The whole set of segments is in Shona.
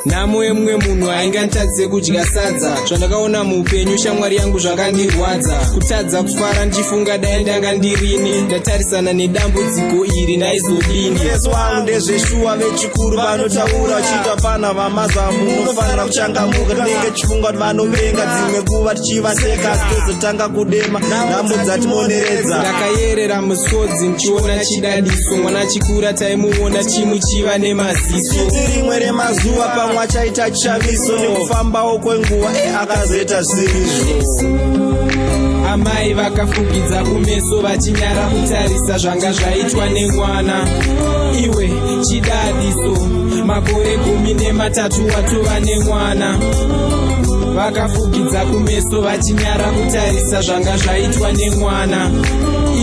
Namo yemwe munhu aingantadze kudya sadza. Zvandakaona muupenyu shamwari yangu zvakandirwadza. Kutadza kufara ndichifunga dai ndanga ndirini. Ndatarisana nedambudziko iri ndaizodini. Yesu wangu ndezveshuwa vechikuru vanotaura chiita pana vamazamu. Unofanira kuchangamuka tinenge chifunga kuti vanovenga dzimwe nguva tichivaseka asi tozotanga kudema. Nhamo dzatimoneredza. Ndakayerera musodzi ndichiona chidadiso. Mwana chikura taimuona chimuchiva nemaziso. Chiti rimwe remazuva pamwe achaita chishamiso. Nekufambawo kwenguva akazoita zvirizvo. Amai vakafugidza kumeso vachinyara kutarisa zvanga zvaitwa nemwana. Iwe chidadiso, makore 13 watova nemwana. Vakafugidza kumeso vachinyara kutarisa zvanga zvaitwa nemwana.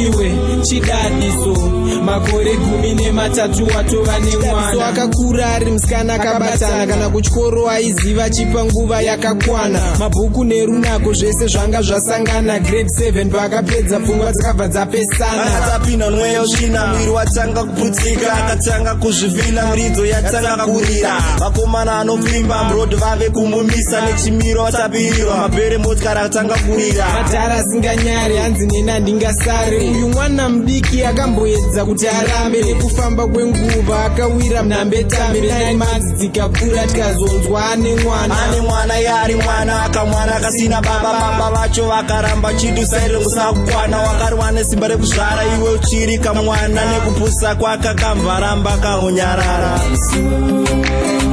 Iwe chidadiso, makore 13 watova nemwana. Akakura ari musikana akabatana, kana kuchikoro aiziva chipa nguva yakakwana. Mabhuku nerunako zvese zvanga zvasangana. Grade 7 pakapedza pfungwa dzakabva dzapesana. Akatapinda mweya usvina, mwiri watanga kuputsika. Akatanga kuzvivhina, miridzo yatanga kurira. Vakomana anopfimba murodi vave kumumisa. Nechimiro watapirirwa, mabhere motikari akatanga kurira. Madhara asinganyari hanzi nena ndingasare. Uyu mwana mudiki akamboedza kuti arambe. Nekufamba kwenguva akawira munhambetambe. 9 months dzikakura tikazonzwa ane mwana. Ane mwana yari mwana akamwana akasina baba. Baba vacho vakaramba chidusaire kusakwana. Wakarwa nesimba rekuzvara iwe uchiri kamwana. Nekupusa kwaka kamvaramba kahonyarara.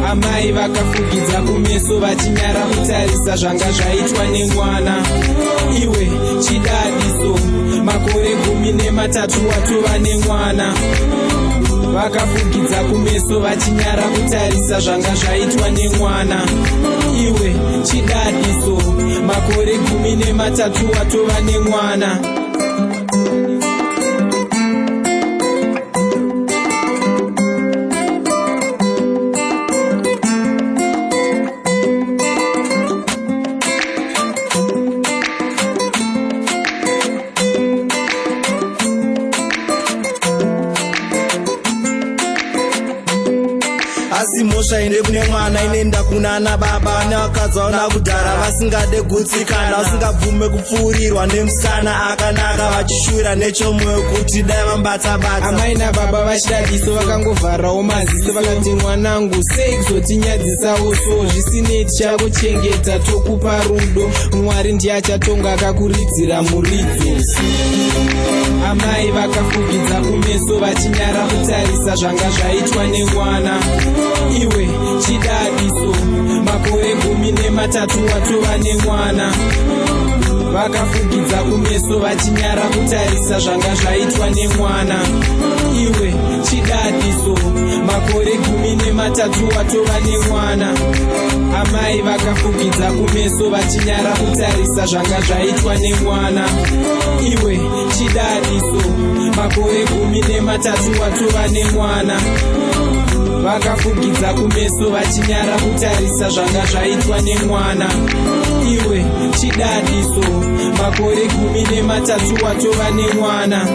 Amai vakafugidza kumeso vachinyara kutarisa zvanga zvaitwa nemwana. Iwe chidadiso, makore 13 watova nemwana. Vakafugidza kumeso vachinyara kutarisa zvanga zvaitwa nemwana. Iwe chidadiso, makore 13 watova nemwana. Asi mhosva ine kune mwana inoenda kuna ana baba. Nevakadzi vaona kudhara vasingade gutsikana. Vasingabvume kupfuurirwa nemusikana akanaka. Vachishuvira nechomwoyo kuti dai vambata-bata. Amai nababa vachidadiso vakangovharawo maziso. Vakati mwanangu sei kuzotinyadzisawo so. Zvisinei tichakuchengeta tokupa rudo. Mwari ndiye achatonga akakuridzira muridzo. Amai vakafugidza kumeso vachinyara kutarisa zvanga zvaitwa nemwana. Iwe chidadiso, makore 13 watova nemwana. Vakafugidza kumeso vachinyara kutarisa zvanga zvaitwa nemwana. Iwe chidadiso, makore 13 watova nemwana. Amai vakafugidza kumeso vachinyara kutarisa zvanga zvaitwa nemwana. Iwe chidadiso, makore 13 watova nemwana. Vakafugidza kumeso vachinyara kutarisa zvanga zvaitwa nemwana. Iwe chidadiso, makore 13 watova nemwana.